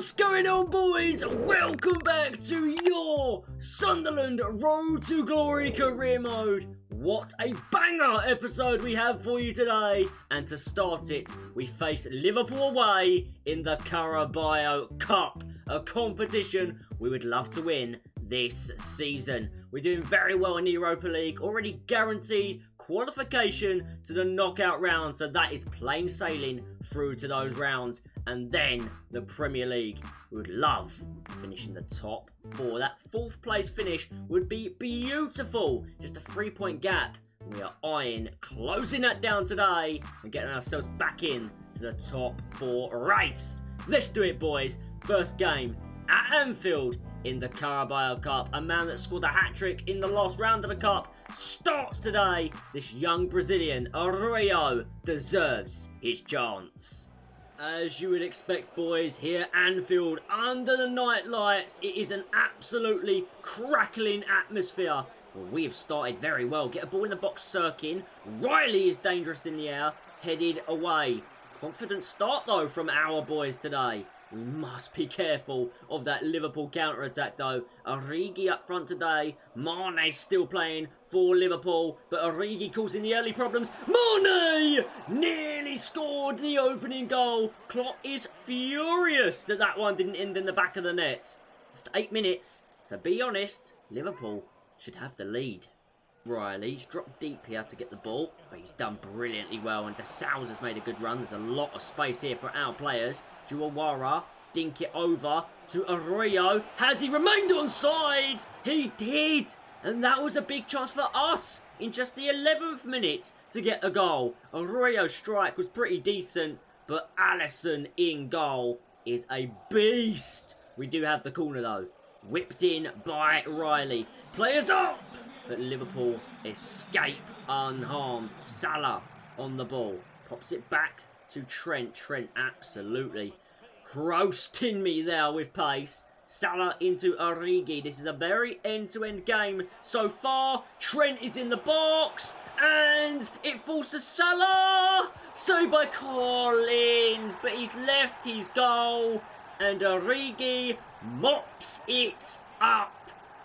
What's going on, boys? Welcome back to your Sunderland Road to Glory career mode. What a banger episode we have for you today. And to start it, we face Liverpool away in the Carabao Cup, a competition we would love to win this season. We're doing very well in the Europa League, already guaranteed qualification to the knockout round, so that is plain sailing through to those rounds. And then the Premier League, we would love finishing the top four. That fourth place finish would be beautiful, just a 3-point gap. We are eyeing closing that down today and getting ourselves back in to the top four race. Let's do it, boys. First game at Anfield in the Carabao Cup. A man that scored a hat-trick in the last round of the Cup starts today. This young Brazilian, Arroyo, deserves his chance. As you would expect, boys, here at Anfield, under the night lights, it is an absolutely crackling atmosphere. Well, we have started very well. Get a ball in the box, Sirkin. Riley is dangerous in the air, headed away. Confident start, though, from our boys today. We must be careful of that Liverpool counter-attack, though. Origi up front today. Mane's still playing for Liverpool, but Origi causing the early problems. Mane nearly scored the opening goal. Klopp is furious that that one didn't end in the back of the net. After 8 minutes, to be honest, Liverpool should have the lead. Riley's dropped deep here to get the ball, but he's done brilliantly well, and De Souza's made a good run. There's a lot of space here for our players. Juawara, dink it over to Arroyo. Has he remained onside? He did! And that was a big chance for us in just the 11th minute to get a goal. Arroyo's strike was pretty decent, but Alisson in goal is a beast. We do have the corner though. Whipped in by Riley. Players up! But Liverpool escape unharmed. Salah on the ball. Pops it back to Trent. Trent absolutely roasting me there with pace. Salah into Origi. This is a very end-to-end game so far. Trent is in the box. And it falls to Salah. Saved by Collins. But he's left his goal. And Origi mops it up.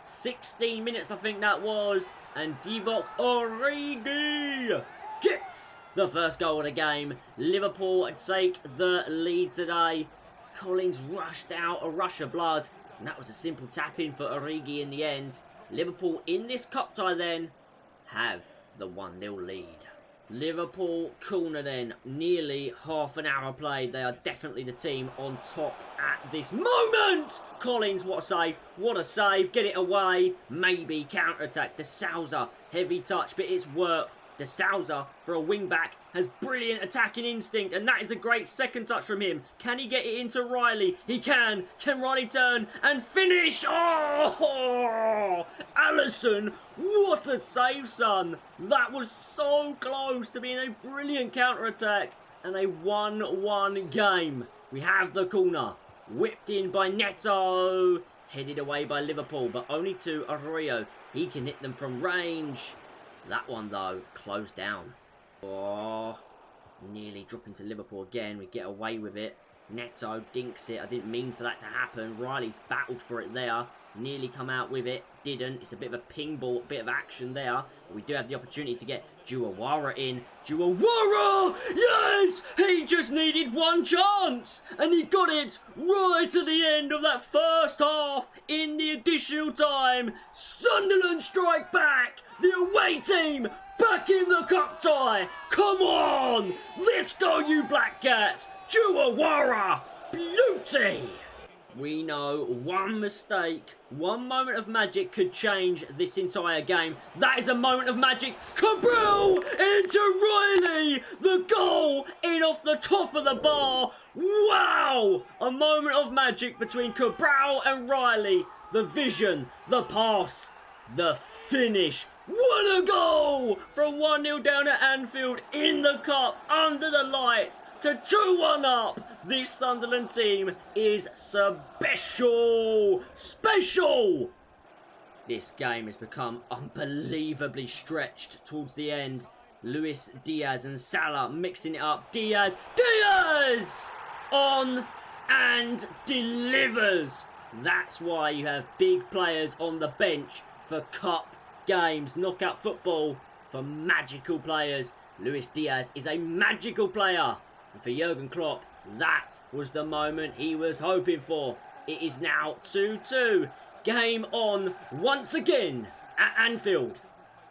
16 minutes I think that was, and Divock Origi gets the first goal of the game. Liverpool take the lead today. Collins rushed out a rush of blood, and that was a simple tap-in for Origi in the end. Liverpool in this cup tie then have the 1-0 lead. Liverpool corner then, nearly half an hour played. They are definitely the team on top at this moment. Collins, what a save, what a save. Get it away, maybe counter-attack. De Souza, heavy touch, but it's worked. De Souza, for a wing-back, has brilliant attacking instinct, and that is a great second touch from him. Can he get it into Riley? He can. Can Riley turn and finish? Oh! Alisson, what a save, son. That was so close to being a brilliant counter-attack and a 1-1 game. We have the corner. Whipped in by Neto. Headed away by Liverpool, but only to Arroyo. He can hit them from range. That one, though, closed down. Oh, nearly dropping to Liverpool again. We get away with it. Neto dinks it. I didn't mean for that to happen. Riley's battled for it there. Nearly come out with it. Didn't. It's a bit of a ping ball, a bit of action there. But we do have the opportunity to get Juawara in. Juawara! Yes! He just needed one chance! And he got it right at the end of that first half in the additional time. Sunderland strike back! The away team back in the cup tie! Come on! Let's go, you Black Cats! Juawara! Beauty! We know one mistake, one moment of magic could change this entire game. That is a moment of magic. Cabral into Riley. The goal in off the top of the bar. Wow! A moment of magic between Cabral and Riley. The vision, the pass, the finish. What a goal! From 1-0 down at Anfield in the cup, under the lights, to 2-1 up. This Sunderland team is special! Special! This game has become unbelievably stretched towards the end. Luis Diaz and Salah mixing it up. Diaz! On and delivers. That's why you have big players on the bench for cup games, knockout football for magical players. Luis Diaz is a magical player. And for Jurgen Klopp, that was the moment he was hoping for. It is now 2-2. Game on once again at Anfield.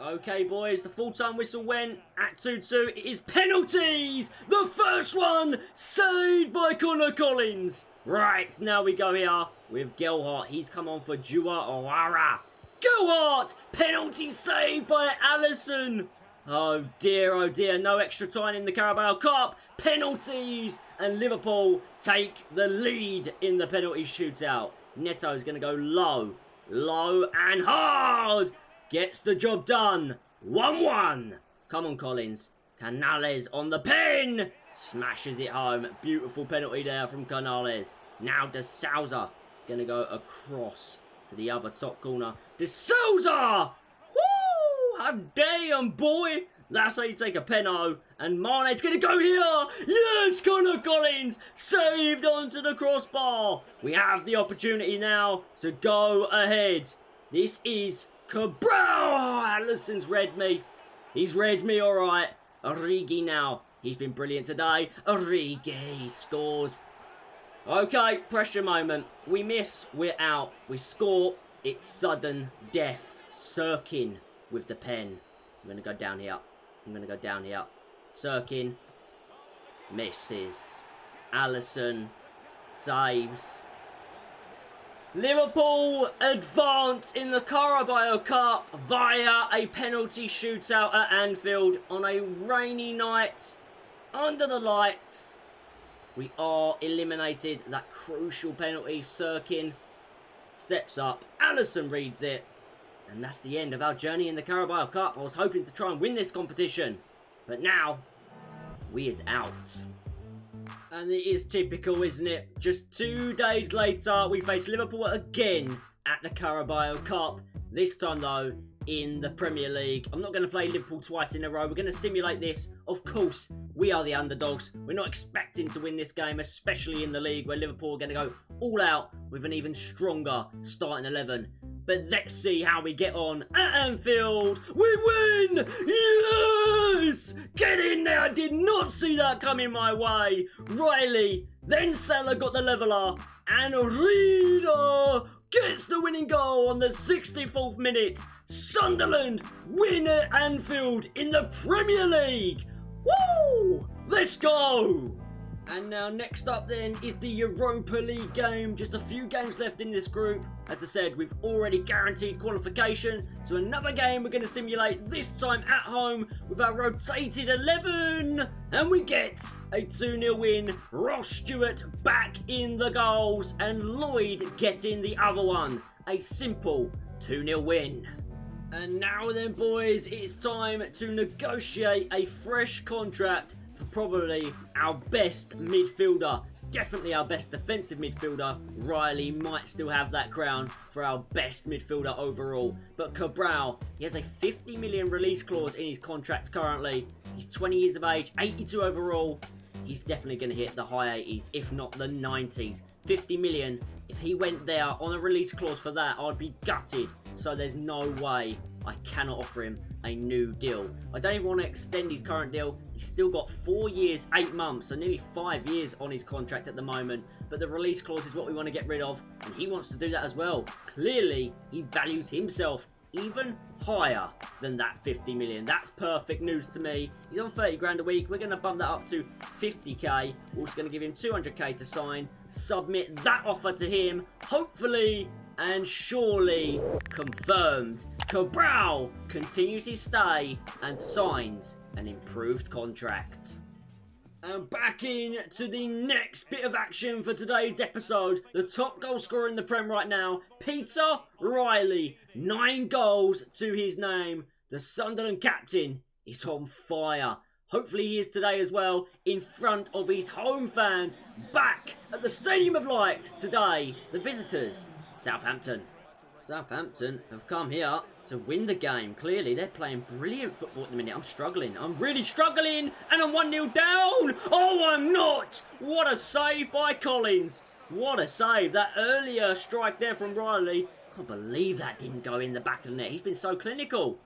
Okay, boys, the full-time whistle went at 2-2. It is penalties! The first one saved by Connor Collins. Right, now we go here with Gelhardt. He's come on for Jua Owara. Gelhardt! Penalty saved by Alisson. Oh dear, no extra time in the Carabao Cup. Penalties! And Liverpool take the lead in the penalty shootout. Neto is going to go low and hard. Gets the job done. 1-1. Come on, Collins. Canales on the pen. Smashes it home. Beautiful penalty there from Canales. Now De Souza is going to go across to the other top corner. De Souza! Woo! How damn, boy! That's how you take a penalty. And Mane's going to go here. Yes, Connor Collins saved onto the crossbar. We have the opportunity now to go ahead. This is Cabral. Oh, Alisson's read me. He's read me all right. Origi now. He's been brilliant today. Origi scores. Okay, pressure moment. We miss, we're out. We score, it's sudden death. Sirkin with the pen. I'm going to go down here. Sirkin misses. Alisson saves. Liverpool advance in the Carabao Cup via a penalty shootout at Anfield on a rainy night under the lights. We are eliminated. That crucial penalty. Sirkin steps up. Alisson reads it. And that's the end of our journey in the Carabao Cup. I was hoping to try and win this competition. But now, we is out. And it is typical, isn't it? Just 2 days later, we face Liverpool again at the Carabao Cup. This time, though, in the Premier League. I'm not going to play Liverpool twice in a row. We're going to simulate this. Of course, we are the underdogs. We're not expecting to win this game, especially in the league, where Liverpool are going to go all out with an even stronger starting 11. But let's see how we get on at Anfield. We win! Yes! Get in there! I did not see that coming my way. Riley, then Salah got the leveller. And Reader gets the winning goal on the 64th minute. Sunderland win at Anfield in the Premier League. Woo! Let's go! And now next up then is the Europa League game. Just a few games left in this group. As I said, we've already guaranteed qualification. So another game we're going to simulate, this time at home with our rotated 11. And we get a 2-0 win. Ross Stewart back in the goals and Lloyd getting the other one. A simple 2-0 win. And now then, boys, it's time to negotiate a fresh contract for probably our best midfielder. Definitely our best defensive midfielder. Riley might still have that crown for our best midfielder overall. But Cabral, he has a 50 million release clause in his contract currently. He's 20 years of age, 82 overall. He's definitely going to hit the high 80s, if not the 90s. 50 million, if he went there on a release clause for that, I'd be gutted. So there's no way I cannot offer him a new deal. I don't even want to extend his current deal. He's still got 4 years, 8 months, so nearly 5 years on his contract at the moment. But the release clause is what we want to get rid of, and he wants to do that as well. Clearly, he values himself even higher than that 50 million. That's perfect news to me. He's on 30 grand a week. We're going to bump that up to 50k. We're also going to give him 200k to sign. Submit that offer to him. Hopefully and surely confirmed. Cabral continues his stay and signs an improved contract. And back in to the next bit of action for today's episode. The top goal scorer in the Prem right now, Peter Riley. 9 goals to his name. The Sunderland captain is on fire. Hopefully he is today as well, in front of his home fans. Back at the Stadium of Light today, the visitors, Southampton. Southampton have come here to win the game. Clearly, they're playing brilliant football at the minute. I'm struggling. I'm really struggling. And I'm 1-0 down. Oh, I'm not. What a save by Collins. What a save. That earlier strike there from Riley. I can't believe that didn't go in the back of the net. He's been so clinical.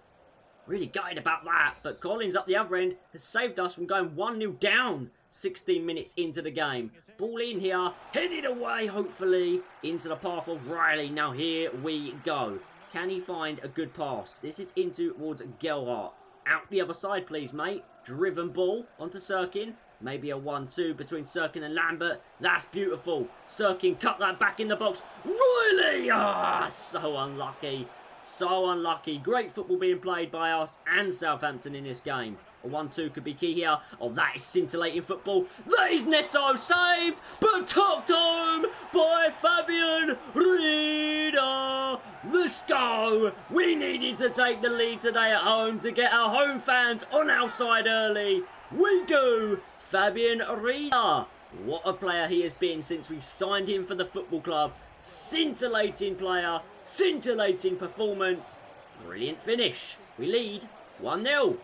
Really gutted about that. But Collins up the other end has saved us from going 1-0 down 16 minutes into the game. Ball in here, headed away, hopefully, into the path of Riley. Now here we go. Can he find a good pass? This is in towards Gelhardt. Out the other side, please, mate. Driven ball onto Sirkin. Maybe a 1-2 between Sirkin and Lambert. That's beautiful. Sirkin cut that back in the box. Riley! Ah, so unlucky. So unlucky. Great football being played by us and Southampton in this game. A 1-2 could be key here. Oh, that is scintillating football. That is Neto saved, but tucked home by Fabian Rieder. Let's go. We needed to take the lead today at home to get our home fans on our side early. We do. Fabian Rieder. What a player he has been since we signed him for the football club. Scintillating player. Scintillating performance. Brilliant finish. We lead 1-0.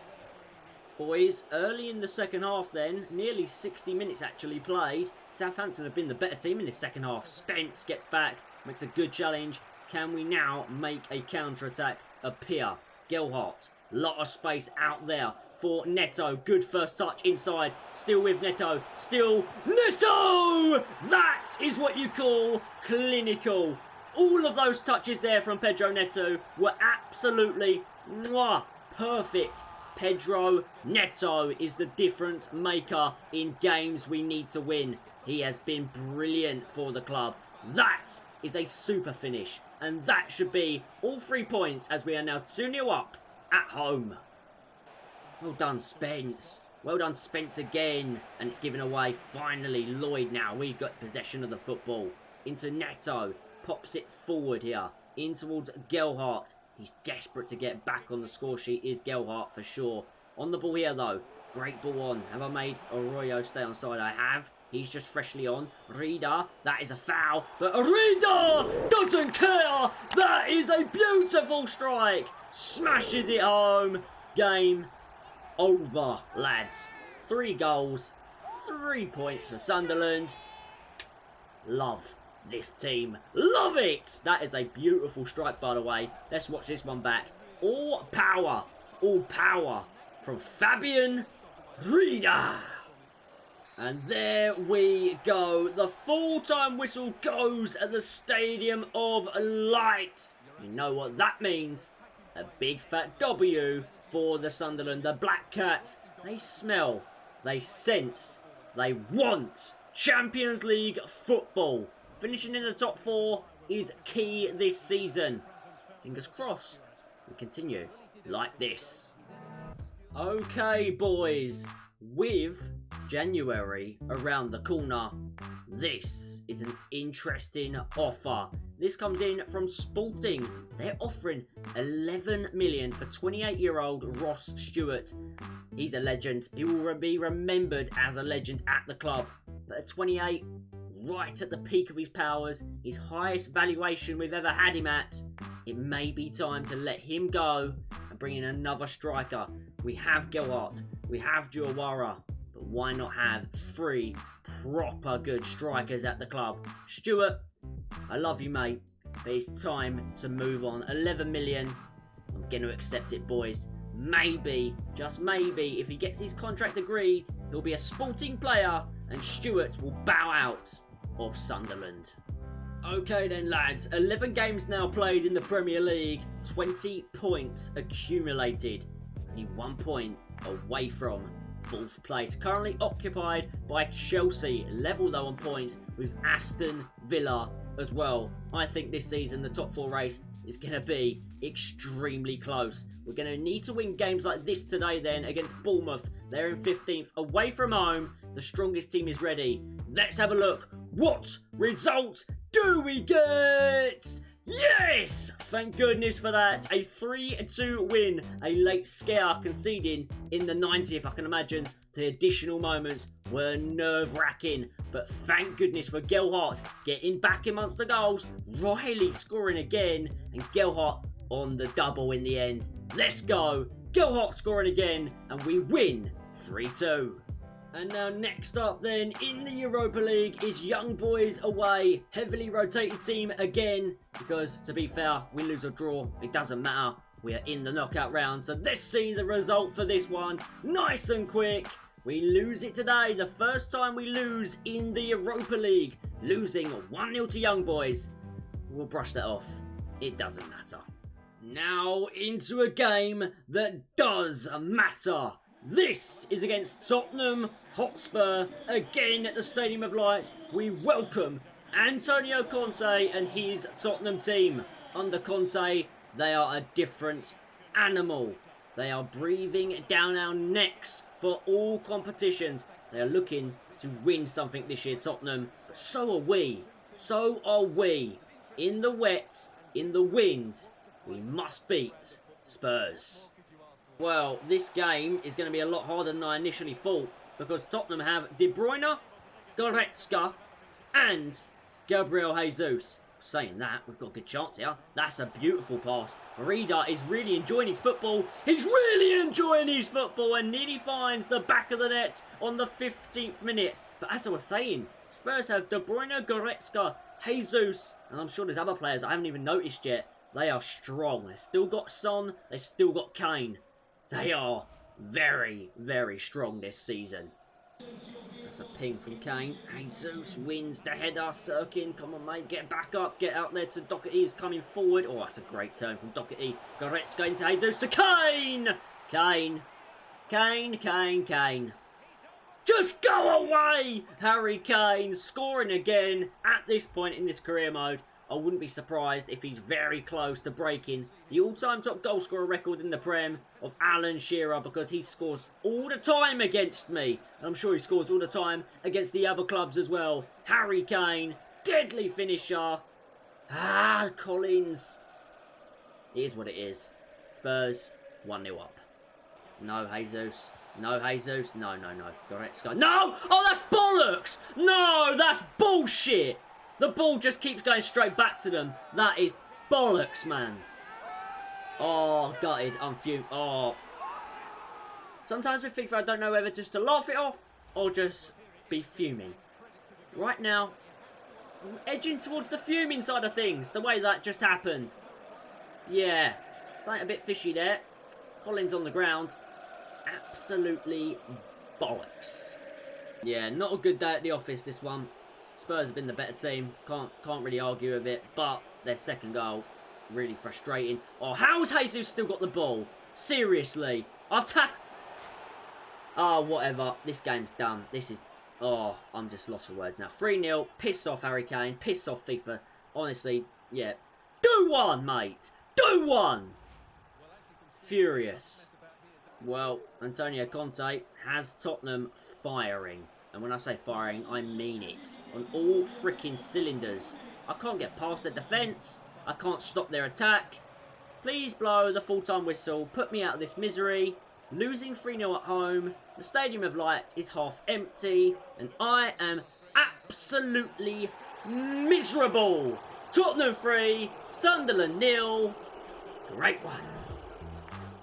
Boys, early in the second half then, nearly 60 minutes actually played. Southampton have been the better team in this second half. Spence gets back, makes a good challenge. Can we now make a counter-attack appear? Gelhardt, lot of space out there for Neto. Good first touch inside, still with Neto, still Neto! That is what you call clinical. All of those touches there from Pedro Neto were absolutely perfect. Pedro Neto is the difference maker in games we need to win. He has been brilliant for the club. That is a super finish. And that should be all 3 points as we are now 2-0 up at home. Well done, Spence. Well done, Spence again. And it's given away. Finally, Lloyd now. We've got possession of the football. Into Neto. Pops it forward here. In towards Gelhardt. He's desperate to get back on the score sheet, is Gelhardt for sure. On the ball here though. Great ball on. Have I made Arroyo stay on side? I have. He's just freshly on. Rieder. That is a foul. But Rieder doesn't care. That is a beautiful strike. Smashes it home. Game over, lads. 3 goals. 3 points for Sunderland. Love this team. Love it! That is a beautiful strike, by the way. Let's watch this one back. All power from Fabian Rieder. And there we go. The full-time whistle goes at the Stadium of Light. You know what that means. A big fat W for the Sunderland. The Black Cats, they smell, they sense, they want Champions League football. Finishing in the top 4 is key this season. Fingers crossed. We continue like this. Okay, boys. With January around the corner, this is an interesting offer. This comes in from Sporting. They're offering 11 million for 28-year-old Ross Stewart. He's a legend. He will be remembered as a legend at the club. But at 28, right at the peak of his powers, his highest valuation we've ever had him at, it may be time to let him go and bring in another striker. We have Gelhardt, we have Diawara, but why not have 3 proper good strikers at the club? Stewart, I love you, mate, but it's time to move on. 11 million, I'm going to accept it, boys. Maybe, just maybe, if he gets his contract agreed, he'll be a Sporting player and Stewart will bow out of Sunderland. Okay then, lads, 11 games now played in the Premier League, 20 points accumulated, only 1 point away from 4th place. Currently occupied by Chelsea, level though on points with Aston Villa as well. I think this season the top 4 race is going to be extremely close. We're going to need to win games like this today then against Bournemouth. They're in 15th, away from home. The strongest team is ready. Let's have a look. What result do we get? Yes! Thank goodness for that. A 3-2 win. A late scare conceding in the 90th. I can imagine The additional moments were nerve-wracking, but thank goodness for Gelhardt getting back amongst the goals, Riley scoring again, and Gelhardt on the double in the end. Let's go! Gelhardt scoring again, and we win 3-2. And now next up then in the Europa League is Young Boys away. Heavily rotated team again, because to be fair, we lose or draw, it doesn't matter. We are in the knockout round, so let's see the result for this one. Nice and quick. We lose it today, the first time we lose in the Europa League. Losing 1-0 to Young Boys. We'll brush that off. It doesn't matter. Now into a game that does matter. This is against Tottenham Hotspur, again at the Stadium of Light. We welcome Antonio Conte and his Tottenham team. Under Conte, they are a different animal. They are breathing down our necks for all competitions. They are looking to win something this year, Tottenham. But so are we. So are we. In the wet, in the wind, we must beat Spurs. Well, this game is going to be a lot harder than I initially thought, because Tottenham have De Bruyne, Goretzka and Gabriel Jesus. Saying that, we've got a good chance here. That's a beautiful pass. Rida is really enjoying his football. He's really enjoying his football and nearly finds the back of the net on the 15th minute. But as I was saying, Spurs have De Bruyne, Goretzka, Jesus, and I'm sure there's other players I haven't even noticed yet. They are strong. They've still got Son. They've still got Kane. They are very, very strong this season. That's a ping from Kane. Jesus wins the header. Sirkin, come on mate, get back up, get out there to Doherty, is coming forward. Oh, that's a great turn from Doherty. Goretzka into Jesus to Kane! Kane. Just go away! Harry Kane scoring again at this point in this career mode. I wouldn't be surprised if he's very close to breaking the all-time top goal scorer record in the Prem of Alan Shearer, because he scores all the time against me. And I'm sure he scores all the time against the other clubs as well. Harry Kane, deadly finisher. Collins. It is what it is. Spurs, 1-0 up. No, Jesus. No, Jesus. No. Goretzka. No! Oh, that's bollocks! No, that's bullshit! The ball just keeps going straight back to them. That is bollocks, man. Oh, gutted. I'm fuming. Oh. Sometimes with FIFA, I don't know whether just to laugh it off or just be fuming. Right now, I'm edging towards the fuming side of things. The way that just happened. Yeah. Something a bit fishy there. Collins on the ground. Absolutely bollocks. Yeah, not a good day at the office, this one. Spurs have been the better team. Can't really argue with it. But their second goal, really frustrating. Oh, how has Jesus still got the ball? Seriously. Whatever. This game's done. This is... Oh, I'm just lost for words now. 3-0. Piss off, Harry Kane. Piss off, FIFA. Honestly, yeah. Do one, mate. Do one. Furious. Well, Antonio Conte has Tottenham firing. And when I say firing, I mean it. On all freaking cylinders. I can't get past their defence. I can't stop their attack. Please blow the full-time whistle. Put me out of this misery. Losing 3-0 at home. The Stadium of Light is half empty. And I am absolutely miserable. Tottenham 3. Sunderland 0. Great one.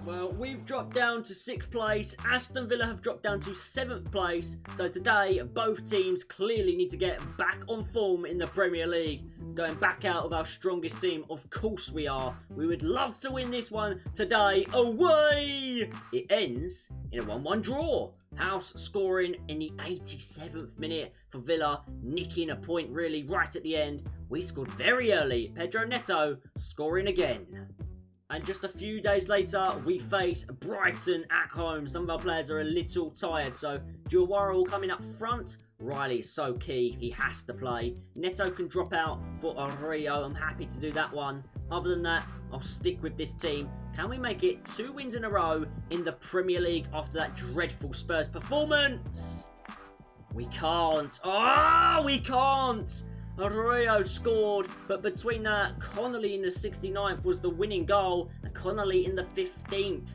Well, we've dropped down to 6th place. Aston Villa have dropped down to 7th place. So today, both teams clearly need to get back on form in the Premier League. Going back out of our strongest team, of course we are. We would love to win this one today. Away! It ends in a 1-1 draw. House scoring in the 87th minute for Villa, nicking a point really right at the end. We scored very early. Pedro Neto scoring again. And just a few days later, we face Brighton at home. Some of our players are a little tired, so Diawara coming up front. Riley is so key, he has to play. Neto can drop out for Rio. I'm happy to do that one. Other than that, I'll stick with this team. Can we make it 2 wins in a row in the Premier League after that dreadful Spurs performance? We can't. Oh, we can't. Rio scored, but between that, Connolly in the 69th was the winning goal, and Connolly in the 15th.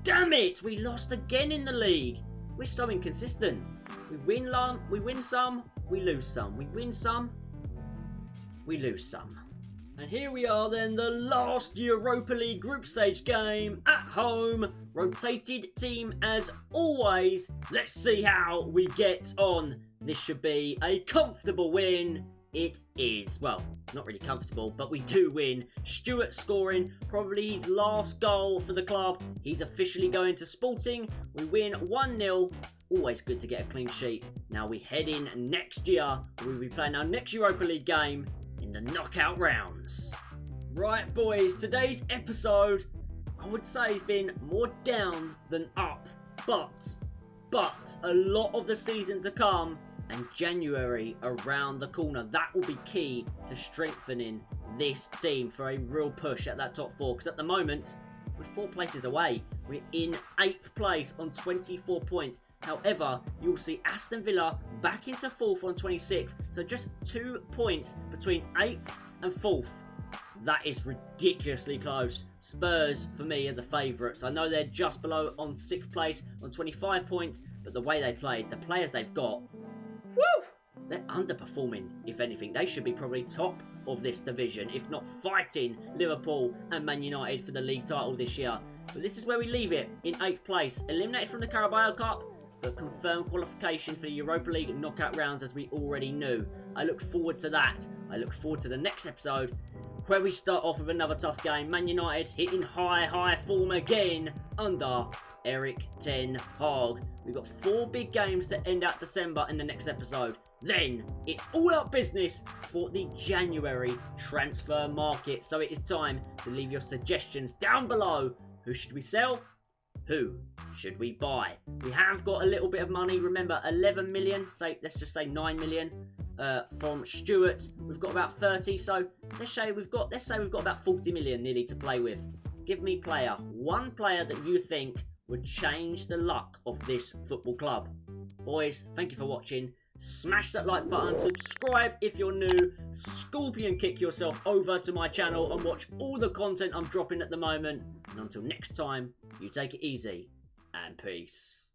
Damn it, we lost again in the league. we're so inconsistent. We win some, we lose some. We win some, we lose some. And here we are then, the last Europa League group stage game at home. Rotated team as always. Let's see how we get on. This should be a comfortable win. It is. Well, not really comfortable, but we do win. Stewart scoring probably his last goal for the club. He's officially going to Sporting. We win 1-0. Always good to get a clean sheet. Now we head in next year. We'll be playing our next Europa League game in the knockout rounds. Right, boys, today's episode, I would say, has been more down than up. But a lot of the season to come, and January around the corner. That will be key to strengthening this team for a real push at that top 4. Because at the moment, we're 4 places away. We're in 8th place on 24 points. However, you'll see Aston Villa back into 4th on 26th. So just 2 points between 8th and 4th. That is ridiculously close. Spurs, for me, are the favourites. I know they're just below on 6th place on 25 points. But the way they played, the players they've got, woo! They're underperforming, if anything. They should be probably top of this division, if not fighting Liverpool and Man United for the league title this year. But this is where we leave it, in 8th place. Eliminated from the Carabao Cup, but confirmed qualification for the Europa League knockout rounds as we already knew. I look forward to that. I look forward to the next episode, where we start off with another tough game. Man United hitting high form again under Erik ten Hag. We've got 4 big games to end out December in the next episode. Then it's all out business for the January transfer market. So it is time to leave your suggestions down below. Who should we sell? Who should we buy? We have got a little bit of money. Remember, 11 million. Let's just say 9 million from Stewart. We've got about 30. So let's say we've got about 40 million nearly to play with. Give me one player that you think would change the luck of this football club. Boys, thank you for watching. Smash that like button, subscribe if you're new, scorpion kick yourself over to my channel and watch all the content I'm dropping at the moment. And until next time, you take it easy and peace.